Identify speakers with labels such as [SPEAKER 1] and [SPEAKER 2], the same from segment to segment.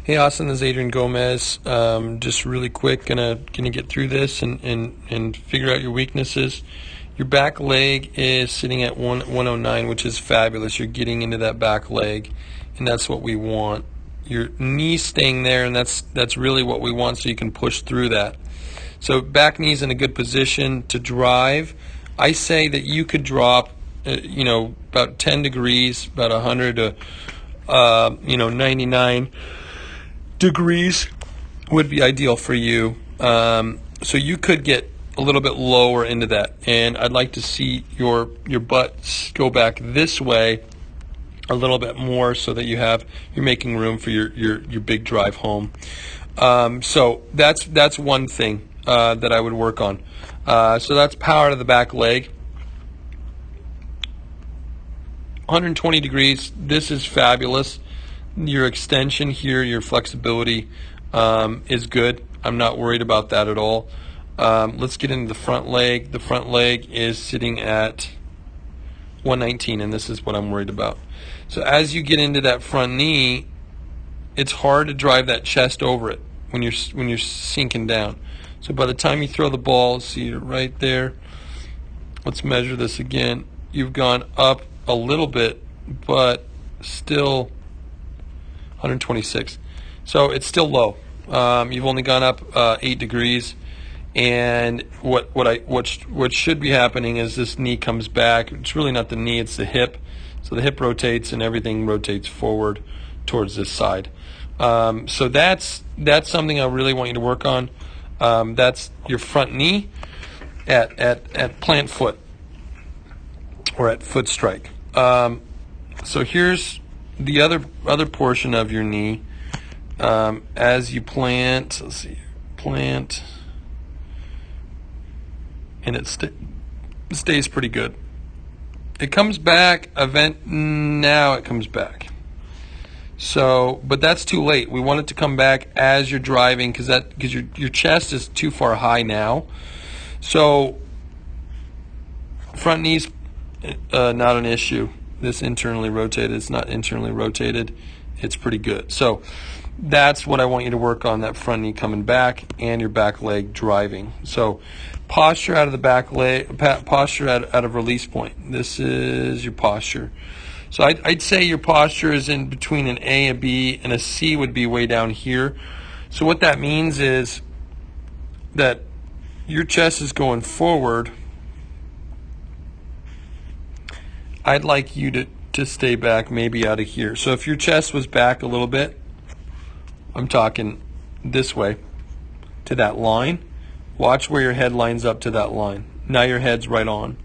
[SPEAKER 1] Hey Austin, this is Adrian Gomez. Just really quick, gonna get through this and figure out your weaknesses. Your back leg is sitting at 109, which is fabulous. You're getting into that back leg, and that's what we want. Your knee staying there, and that's really what we want, so you can push through that. So back knee's in a good position to drive. I say that you could drop, about 10 degrees, about 100 to 99 degrees would be ideal for you. So you could get a little bit lower into that, and I'd like to see your butt go back this way a little bit more, so that you're making room for your big drive home. So that's one thing that I would work on. So that's power to the back leg. 120 degrees. This is fabulous. Your extension here, your flexibility is good. I'm not worried about that at all. Let's get into the front leg. The front leg is sitting at 119, and this is what I'm worried about. So as you get into that front knee, it's hard to drive that chest over it when you're sinking down. So by the time you throw the ball, see it right there. Let's measure this again. You've gone up a little bit, but still 126. So it's still low. You've only gone up 8 degrees, and what should be happening is this knee comes back. It's really not the knee, it's the hip. So the hip rotates and everything rotates forward towards this side. So that's something I really want you to work on. That's your front knee at plant foot or at foot strike. So here's the other portion of your knee. As you plant, let's see, plant, and it stays pretty good. It comes back. Now it comes back. So, but that's too late. We want it to come back as you're driving, because your chest is too far high now. So front knee's not an issue. This internally rotated. It's not internally rotated. It's pretty good. So that's what I want you to work on, that front knee coming back and your back leg driving. So posture out of the back leg, posture out of release point. This is your posture. So I'd say your posture is in between an A, a B, and a C would be way down here. So what that means is that your chest is going forward. I'd like you to stay back maybe out of here. So if your chest was back a little bit, I'm talking this way to that line, watch where your head lines up to that line. Now your head's right on.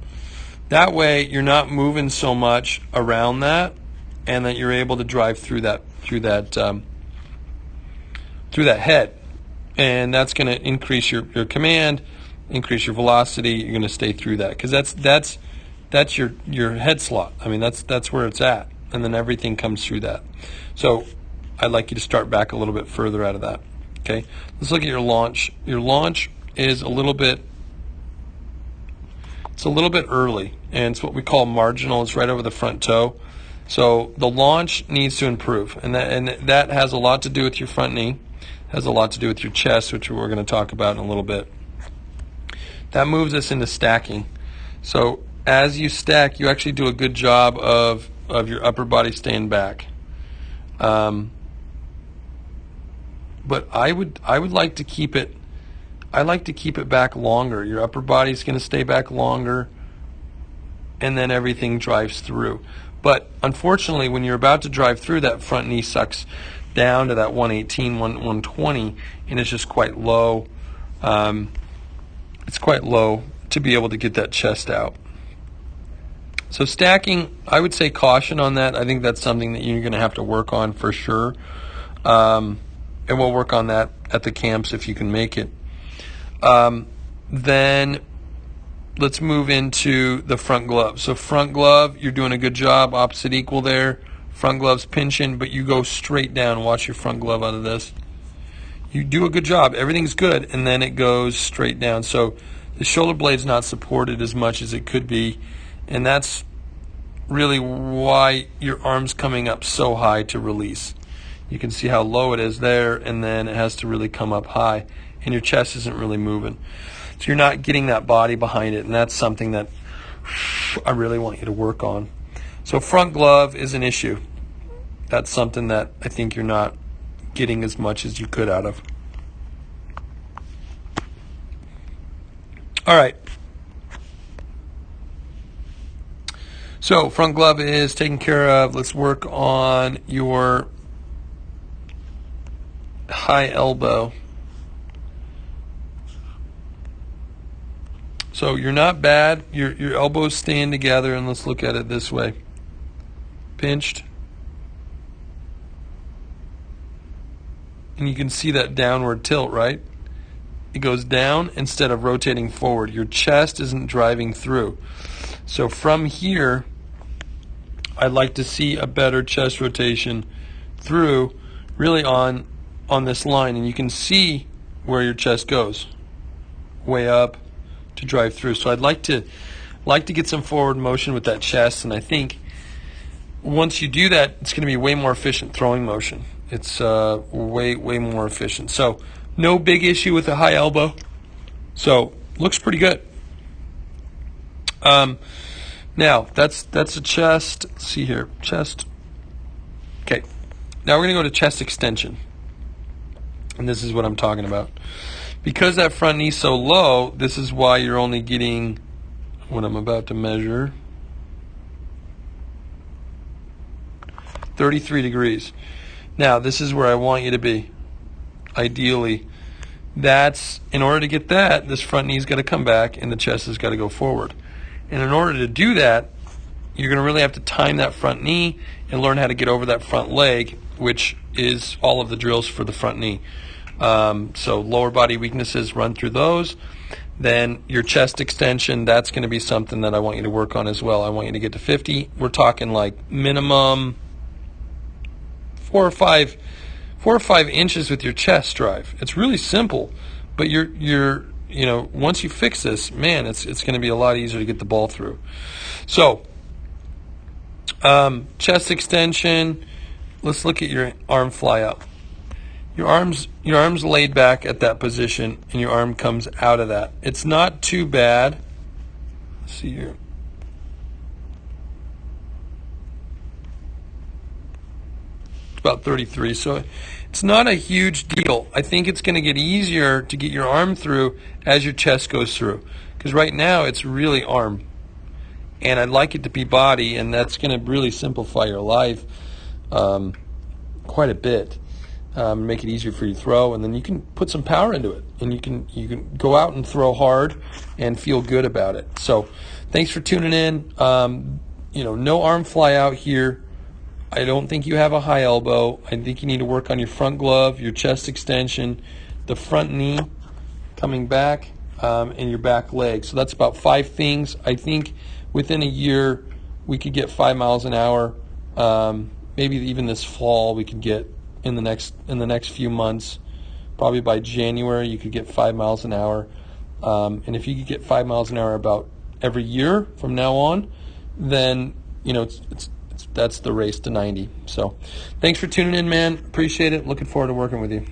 [SPEAKER 1] That way you're not moving so much around that, and that you're able to drive through that head. And that's going to increase your command, increase your velocity. You're going to stay through that, because that's your head slot. I mean, that's where it's at, and then everything comes through that. So I'd like you to start back a little bit further out of that. Okay, let's look at your launch. Your launch is a little bit early, and it's what we call marginal. It's right over the front toe. So the launch needs to improve, and that has a lot to do with your front knee, has a lot to do with your chest, which we're going to talk about in a little bit. That moves us into stacking. So as you stack, you actually do a good job of your upper body staying back. But I would like to keep it. I like to keep it back longer. Your upper body's going to stay back longer, and then everything drives through. But unfortunately, when you're about to drive through, that front knee sucks down to that 118, 120, and it's just quite low. It's quite low to be able to get that chest out. So stacking, I would say caution on that. I think that's something that you're going to have to work on for sure. And we'll work on that at the camps if you can make it. Then let's move into the front glove. So front glove, you're doing a good job, opposite equal there. Front glove's pinching, but you go straight down. Watch your front glove out of this. You do a good job. Everything's good, and then it goes straight down. So the shoulder blade's not supported as much as it could be, and that's really why your arm's coming up so high to release. You can see how low it is there, and then it has to really come up high, and your chest isn't really moving. So you're not getting that body behind it, and that's something that I really want you to work on. So front glove is an issue. That's something that I think you're not getting as much as you could out of. All right. So front glove is taken care of. Let's work on your high elbow. So you're not bad. Your elbows stand together, and let's look at it this way. Pinched. And you can see that downward tilt, right? It goes down instead of rotating forward. Your chest isn't driving through. So from here, I'd like to see a better chest rotation through, really on this line. And you can see where your chest goes, way up to drive through. So I'd like to get some forward motion with that chest, and I think once you do that, it's going to be way more efficient throwing motion. It's way more efficient. So no big issue with the high elbow. So looks pretty good. Now that's a chest. Let's see here, chest. Okay, now we're going to go to chest extension, and this is what I'm talking about. Because that front knee's so low, this is why you're only getting what I'm about to measure, 33 degrees. Now, this is where I want you to be, ideally. That's, in order to get that, this front knee's got to come back and the chest has got to go forward. And in order to do that, you're going to really have to time that front knee and learn how to get over that front leg, which is all of the drills for the front knee. So lower body weaknesses, run through those. Then your chest extension, that's going to be something that I want you to work on as well. I want you to get to 50. We're talking like minimum 4 or 5 inches with your chest drive. It's really simple, but you're once you fix this, man, it's going to be a lot easier to get the ball through. So chest extension. Let's look at your arm fly out. Your arm's laid back at that position, and your arm comes out of that. It's not too bad. Let's see here. It's about 33, so it's not a huge deal. I think it's going to get easier to get your arm through as your chest goes through, because right now it's really arm, and I'd like it to be body, and that's going to really simplify your life quite a bit. Make it easier for you to throw, and then you can put some power into it, and you can go out and throw hard and feel good about it. So thanks for tuning in. No arm fly out here. I don't think you have a high elbow. I think you need to work on your front glove, your chest extension, the front knee coming back, and your back leg. So that's about 5 things. I think within a year we could get 5 miles an hour. Maybe even this fall we could get in the next few months. Probably by January you could get 5 miles an hour. And if you could get 5 miles an hour about every year from now on, then that's the race to 90. So thanks for tuning in, man. Appreciate it. Looking forward to working with you.